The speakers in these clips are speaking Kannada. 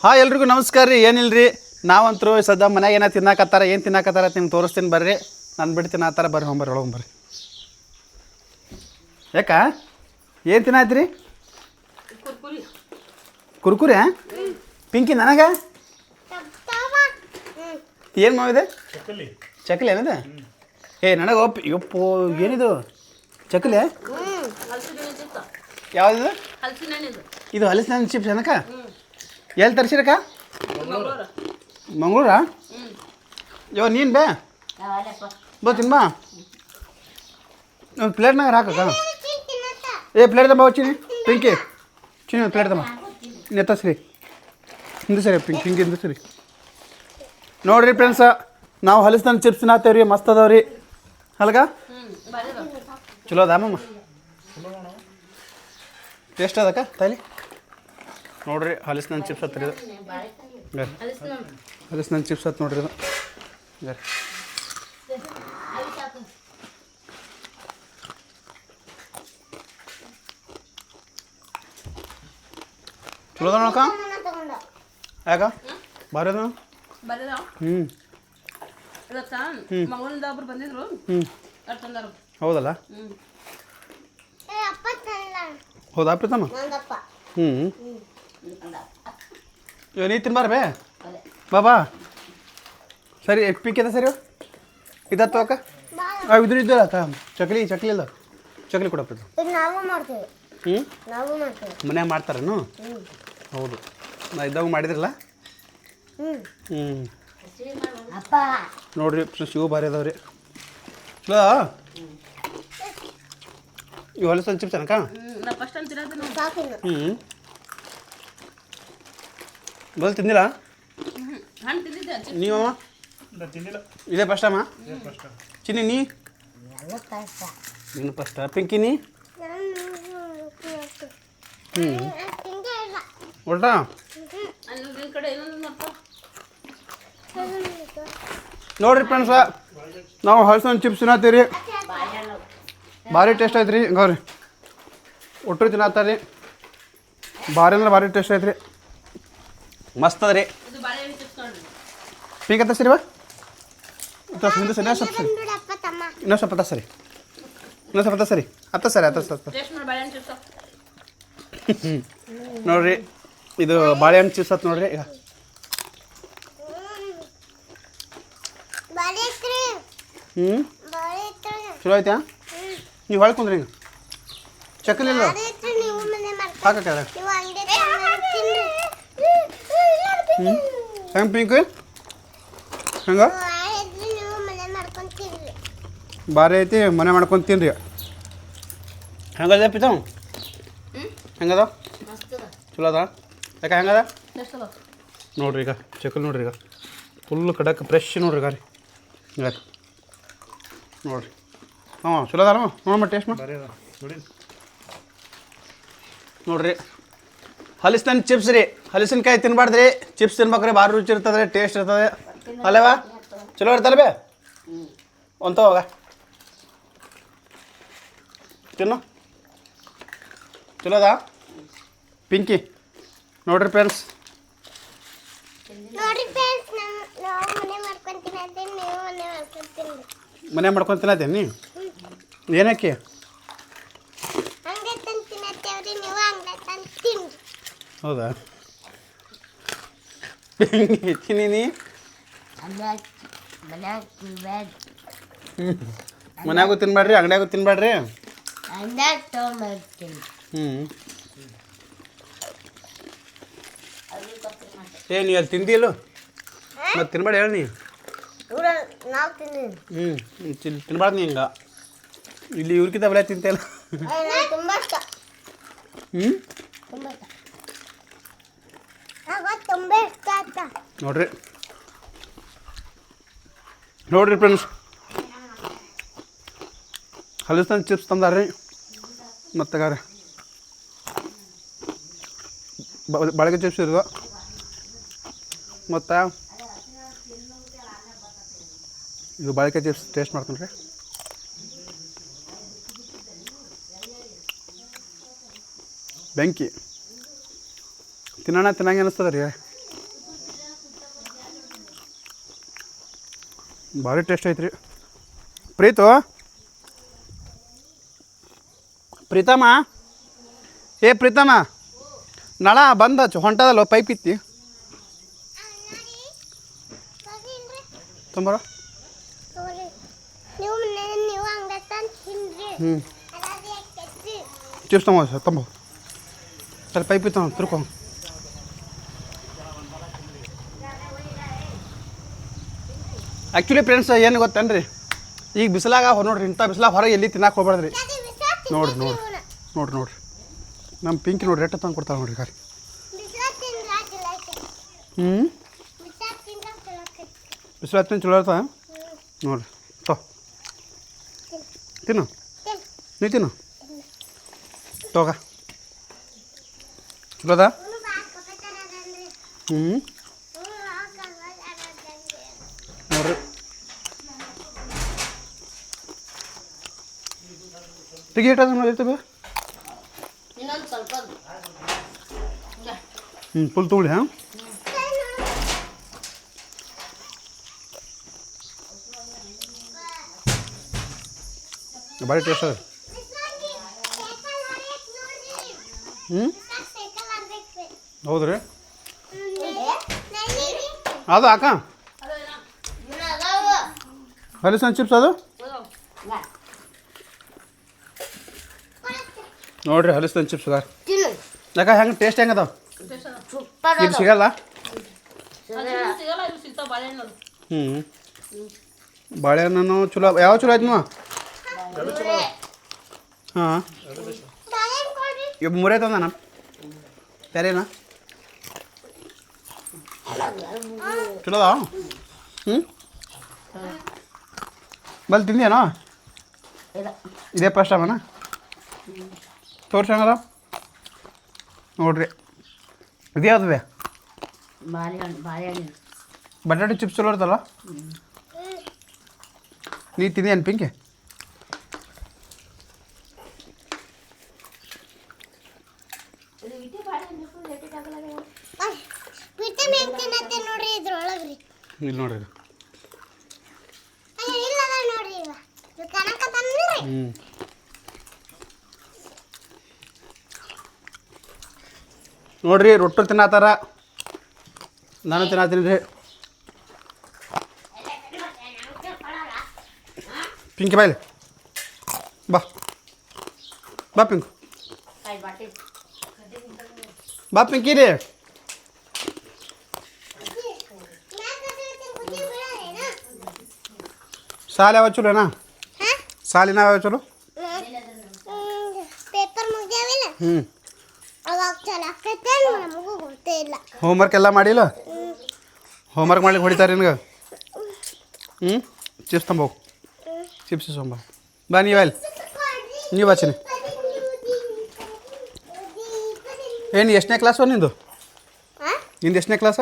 ಹಾಂ ಎಲ್ರಿಗೂ ನಮಸ್ಕಾರ ರೀ. ಏನಿಲ್ಲ ರೀ, ನಾವಂತರೂ ಸದ್ಯ ಮನ್ಯಾಗ ಏನೋ ತಿನ್ನಾಕತ್ತಾರ. ಏನು ತಿನ್ನಾಕತ್ತಾರ ನಿಮ್ಗೆ ತೋರಿಸ್ತೀನಿ ಬರ್ರಿ. ನಾನು ಬಿಟ್ಟು ತಿನ್ನಾತ್ತಾರ ಬರ್ರಿ. ಒಳಗೆ ಬರ್ರಿ. ಯಾಕ ಏನು ತಿನ್ನಾತ್ರಿ? ಕುರ್ಕುರಿ ಪಿಂಕಿ ನನಗೆ ಏನು ಮಾಡಿದೆ? ಚಕ್ಲಿ ಏನದ? ಏ ನನಗೆ ಯಪ್ಪು ಏನಿದು ಚಕ್ಲಿ? ಯಾವ್ದು ಇದು? ಹಲಸಿನ ಹಣ್ಣು ಚಿಪ್ಸ್ ಏನಕ್ಕ? ಎಲ್ಲಿ ತರಿಸಿರಕ್ಕ? ಮಂಗಳೂರಾ? ನೀನು ಬಾ ತಿನ್ಬಾ. ಒಂದು ಪ್ಲೇಟ್ನಾಗ ಹಾಕಕ್ಕ. ಪ್ಲೇಟ್ ತಮ್ಮ ಚಿನಿ ಪಿಂಕಿ ಚಿನಿ ಪ್ಲೇಟ್ ತಮ್ಮ ಎತ್ತಸ್ರಿ. ಹಿಂದೆ ಸರಿ ಪಿಂಕಿ ಹಿಂದೆ ಸರಿ. ನೋಡಿರಿ ಫ್ರೆಂಡ್ಸ, ನಾವು ಹಲಸಿನ ಚಿಪ್ಸ್ ತಿನ್ನತ್ತೇವ್ರಿ. ಮಸ್ತ್ ಅದಾವ್ರಿ. ಅಲ್ಗ ಚಲೋ ಅದಮ್ಮ ಟೇಸ್ಟ್ ಅದಕ್ಕ ತಾಯಿ. ನೋಡ್ರಿ ಹಲಸಿನ ಚಿಪ್ಸ್ ಹತ್ತಿರ ಇದು. ಹಲಸಿನ ಚಿಪ್ಸ್ ಹತ್ತು ನೋಡ್ರಿ ಇದು. ಚಲೋ ಅದ ನೋಡಕ್ಕ. ಯಾಕ ಬಾರಿ ಅದ? ಹೌದಲ್ಲ? ಹೌದಾ ಪ್ರೀತಮ್ಮ? ನೀ ತಿನ್ಬಾರ ಬೇ ಬಾಬಾ. ಸರಿ ಪಿಂಕ್ ಇದೆ ಸರಿ. ಇದತ್ತು ಅಕ್ಕ ಇದ್ರ ಇದ್ದಲ್ಲ ಅಕ್ಕ. ಚಕ್ಲಿ ಇಲ್ಲ. ಚಕ್ಲಿ ಕೊಡ ಪ್ರೀತ. ಮನ್ಯಾಗ ಮಾಡ್ತಾರೇನು? ಹೌದು, ನಾ ಇದ್ದಾಗ ಮಾಡಿದ್ರಲ್ಲ. ನೋಡ್ರಿ ಶಿವ ಭಾರಿ ಅದಾವ್ರಿ. ಚಲೋ ಇವು ಹೊಲಸು ಚಿಪ್ಸ್ ಅನಕ. ಬಲ್ ತಿಂದಿಲ್ಲ ನೀವಮ್ಮ? ಇದೇ ಫಸ್ಟ್ ಅಮ್ಮ. ಚಿನ್ನಿ ನೀ ಇನ್ನು ಫಸ್ಟ್. ಪಿಂಕಿ ನೀ? ಒಳ್ಟಾ ನೋಡ್ರಿ ಫ್ರೆಂಡ್ಸ, ನಾವು ಹಲಸಿನ ಚಿಪ್ಸ್ ತಿನ್ನತ್ತೀವಿ. ಭಾರಿ ಟೇಸ್ಟ್ ಐತೆ ರೀ. ಗೌರಿ ಒಟ್ಟರು ತಿನ್ನತ್ತಾರೆ. ಭಾರಿ ಅಂದ್ರೆ ಭಾರಿ ಟೇಸ್ಟ್ ಐತೆ ರೀ. ಮಸ್ತ್ ಅದ ರೀ. ಪಿಂಕ್ ಅಂತ ಸರಿ ಬಾ. ಹಿಂದೆ ಸರಿ ಸ್ವಲ್ಪ ಸರಿ. ಇನ್ನೂ ಸ್ವಲ್ಪ ಸರಿ. ಸರಿ ನೋಡ್ರಿ ಇದು ಬಾಳೆಹಣ್ಣು ಚಿಪ್ಸ್ ಹತ್ತು ನೋಡ್ರಿ. ಈಗ ಚಲೋ ಐತಾ? ನೀವು ಹೊಳ್ಕೊಂಡ್ರಿ ಹಿಂಗೆ ಚಕ್ಲಿ ಇಲ್ಲ ಹಾಕಕ್ಕ. ಹೆಂಗೆ ಪಿಂಕ್ ಹಂಗ ಭಾರಿ ಐತಿ. ಮನೆ ಮಾಡ್ಕೊಂಡು ತಿನ್ರಿ. ಹೆಂಗದ ಪಿತಾವ್? ಹೆಂಗದ? ಚಲೋ ಅದ? ಯಾಕೆ ಹೆಂಗದ ನೋಡ್ರಿ. ಈಗ ಚಕ್ಲಿ ನೋಡ್ರಿ. ಈಗ ಫುಲ್ ಕಡಕ್ ಫ್ರೆಶ್ ನೋಡ್ರಿ. ಗಾರಿ ಗಾರಿ ನೋಡ್ರಿ. ಚಲೋ ಅದ ನೋಡಮ್ಮ ಟೇಸ್ಟ್ ನೋಡ್ರಿ. ಹಲಸಿನ ಚಿಪ್ಸ್ ರೀ. ಹಲಸಿನಕಾಯಿ ತಿನ್ಬಾರ್ದ್ರಿ, ಚಿಪ್ಸ್ ತಿನ್ಬೇಕ್ರಿ. ಭಾರಿ ರುಚಿ ಇರ್ತದೆ, ಟೇಸ್ಟ್ ಇರ್ತದೆ ಅಲ್ಲವಾ? ಚಲೋ ಇರ್ತಲ್ಲ ಬೇ. ಒಂದು ಹೋಗ ತಿನ್ನು. ಚಲೋ ಅದ ಪಿಂಕಿ? ನೋಡ್ರಿ ಫ್ರೆಂಡ್ಸ್, ಮನೆ ಮಾಡ್ಕೊಂಡು ತಿನ್ನತ್ತೇನೆ. ಏನಕ್ಕೆ ಹೌದಾ? ತಿನ್ನಿ. ಮನ್ಯಾಗೂ ತಿನ್ಬೇಡ್ರಿ, ಅಂಗಡಿಯಾಗೂ ತಿನ್ಬೇಡ್ರಿ. ನೀ ಅಲ್ಲಿ ತಿಂದಿಲ್ಲ ಮತ್ತೆ ತಿನ್ಬೇಡ ಹೇಳಿ. ನೀ ತಿನ್ಬಾರ್ದು ನೀ ಹಿಂಗ. ಇಲ್ಲಿ ಇವ್ರಿಗಿಂತ ಬೆಳೆ ತಿಂತಲ್ಲ. ನೋಡ್ರಿ ಫ್ರೆಂಡ್ಸ್, ಹಲಸಿನ ಚಿಪ್ಸ್ ತಂದಾರ್ರಿ. ಮತ್ತು ಬಾಳಿಕೆ ಚಿಪ್ಸ್ ಇರುವ ಮತ್ತು ಇದು ಬಾಳಿಕೆ ಚಿಪ್ಸ್ ಟೇಸ್ಟ್ ಮಾಡ್ತೀನಿ ರೀ. ಬೆಂಕಿ ತಿನ್ನೋಣ ತಿನ್ನಂಗೆ ಅನಿಸ್ತದೆ ರೀ. ಭಾರಿ ಟೇಸ್ಟ್ ಐತ್ರಿ. ಪ್ರೀತಮ್ಮ ಏ ಪ್ರೀತಮ್ಮ ನಳ ಬಂದ ಹೊಂಟದಲ್ಲ ಪೈಪ್ ಇತ್ತಿ ತುಂಬರ ಹ್ಞೂ ಚಿಪ್ಸ್ ತೊಂಬ ಸರ್ ತೊಂಬ ಸರ್ ಪೈಪ್ ಇತ್ತು ತಿರ್ಕೊ. ಆ್ಯಕ್ಚುಲಿ ಫ್ರೆಂಡ್ಸ್ ಏನು ಗೊತ್ತೇನ್ರಿ, ಈಗ ಬಿಸಿಲಾಗ ನೋಡ್ರಿ, ಇಂಥ ಬಿಸಿಲಾಗ ಹೊರಗೆ ಎಲ್ಲಿ ತಿನ್ನಕ್ಕೆ ಹೋಗ್ಬಾರ್ದ್ರಿ. ನೋಡ್ರಿ ನಮ್ಮ ಪಿಂಕಿ ನೋಡ್ರಿ ರೇಟ್ ತಂದು ಕೊಡ್ತಾಳೆ ನೋಡ್ರಿ ಖಾರಿ. ಬಿಸಿಲು ಹತ್ತಿನ ಚಲೋ ಇರ್ತಾವ ನೋಡ್ರಿ. ತಿನ್ನು ನೀ ತಿನ್ನು ತೋಗ ಚಲೋ ಅದ. ನೋಡ್ರಿ ಟಿಕೆಟ್ ಅದು ನೋಡಿರ್ತೇವೆ. ಫುಲ್ ತೊಗೊಳ್ಳಿ. ಹಾಂ ಭಾರಿ ಟೇಸ್ಟ್ ಅದ. ಹೌದ್ರಿ ಅದು ಹಾಕ ಹಲಸಿನ ಚಿಪ್ಸ್ ಅದು ನೋಡ್ರಿ. ಹಲಸಿನ ಚಿಪ್ಸ್ ಅದ ಯಾಕೆ ಹೆಂಗೆ ಟೇಸ್ಟ್ ಹೆಂಗೆ ಅದಾವ? ಇದು ಸಿಗಲ್ಲ. ಬಾಳೆಹಣ್ಣು ಚಲೋ. ಯಾವ ಚಲೋ ಆಯ್ತು ನೀವು? ಹಾಂ ಇವ್ ಮೂರೇ ತಂದಾನ ಬೇರೆನಾ ಚಲೋ ಅದಾವ? ಬಲ್ ತಿಂದೇನೋ ಇದೇ ಫಸ್ಟ್ ಟೈಮನ ತೋರ್ಸಿ ಹಂಗದ ನೋಡ್ರಿ. ಇದೇ ಅದೇ ಬಟಾಟೆ ಚಿಪ್ಸ್ ಚಲೋ ಇರ್ತಲ್ಲ. ನೀ ತಿಂದೇನು ಪಿಂಕಿ? ಇಲ್ಲಿ ನೋಡ್ರಿ ನೋಡ್ರಿ ರೊಟ್ಟಿ ತಿನ್ನತ್ತಾರ, ನಾನು ತಿನ್ನತ್ತೀನಿ ರೀ. ಪಿಂಕಿ ಬಾಯ್ಲಿ ಬಾ ಬಾ ಪಿಂಕು ಬಾ ಪಿಂಕಿ ರೀ. ಸಾಲ ಯಾವ ಚಲೋನಾ? ಸಾಲಿನ ಯಾವ ಚಲೋ? ಹೋಮ್ವರ್ಕ್ ಎಲ್ಲ ಮಾಡಿಲ್ಲ? ಹೋಮ್ವರ್ಕ್ ಮಾಡ್ಲಿಕ್ಕೆ ಹೊಡಿತಾರೆ ನಿನಗೆ? ಚಿಪ್ಸ್ ತಂಬೋಗು, ಚಿಪ್ಸ್ ತೊಂಬ ಬಾ. ನೀವಲ್ಲಿ ನೀವು ಹಚ್ಚಿನಿ. ಏನು ಎಷ್ಟನೇ ಕ್ಲಾಸು ನಿಂದು? ಎಷ್ಟನೇ ಕ್ಲಾಸ?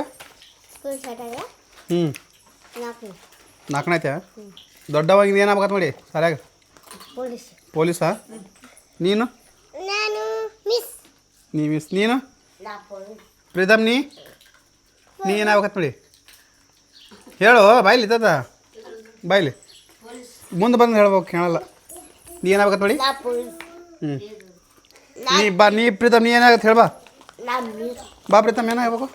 ನಾಲ್ಕನೈತೆ. ದೊಡ್ಡವಾಗ ಏನಾಗಬೇಕತ್ ನೋಡಿ ಸರಿಯಾಗ? ಪೊಲೀಸಾ? ನೀನು? ನೀ ಮಿಸ್. ನೀನು ಪ್ರೀತಮ್ ನೀ ಏನಾಗಬೇಕತ್ ನೋಡಿ ಹೇಳು. ಬಾಯ್ಲಿ ತದ ಬಾಯ್ಲಿ ಮುಂದೆ ಬಂದು ಹೇಳ್ಬೇಕು, ಕೇಳಲ್ಲ. ನೀ ಏನಾಗಬೇಕತ್ ನೋಡಿ? ನೀ ಪ್ರೀತಮ್ ನೀ ಏನಾಗತ್ತೆ ಹೇಳ್ಬಾ. ಬಾ ಪ್ರೀತಮ್ ಏನಾಗಬೇಕು?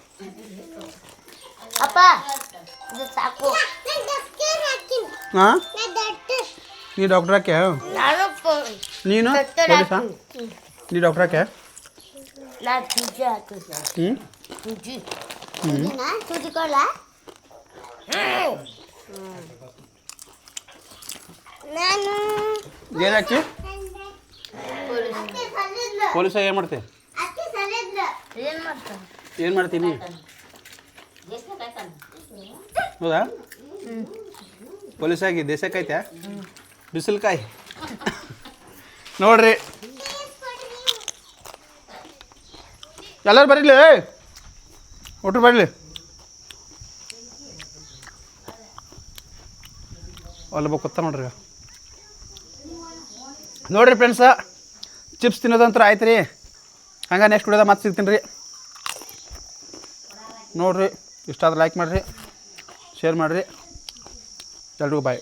ಹಾಂ ನೀ ಡಾಕ್ಟ್ರ್ ಹಾಕ್ಯ? ನೀನು ಪೊಲೀಸಾ? ನೀ ಡಾಕ್ಟ್ರ್ ಹಾಕ್ಯ? ಏನು ಹಾಕಿ? ಪೊಲೀಸ ಏನು ಮಾಡ್ತಿ? ಏನು ಮಾಡ್ತೀನಿ? ಹೌದಾ? ಪೊಲೀಸಾಗಿ ದೇಶಕ್ಕಾಯ್ತಾ? ಬಿಸಿಲ್ಕಾಯಿ ನೋಡ್ರಿ. ಎಲ್ಲರೂ ಬರೀಲಿ, ಒಟ್ರು ಬರಲಿ. ಅಲ್ಲ ಕೊತ್ತ ನೋಡ್ರಿ. ನೋಡಿರಿ ಫ್ರೆಂಡ್ಸ, ಚಿಪ್ಸ್ ತಿನ್ನೋದಂತ್ರ ಆಯ್ತು ರೀ. ಹಂಗೆ ನೆಕ್ಸ್ಟ್ ವಿಡಿಯೋದಾಗ ಮತ್ತೆ ಸಿಗ್ತೀನಿ ರೀ. ನೋಡಿರಿ, ಇಷ್ಟ ಆದ್ರೆ ಲೈಕ್ ಮಾಡಿರಿ, ಶೇರ್ ಮಾಡಿರಿ. ಎಲ್ರಿಗೂ ಬಾಯ್.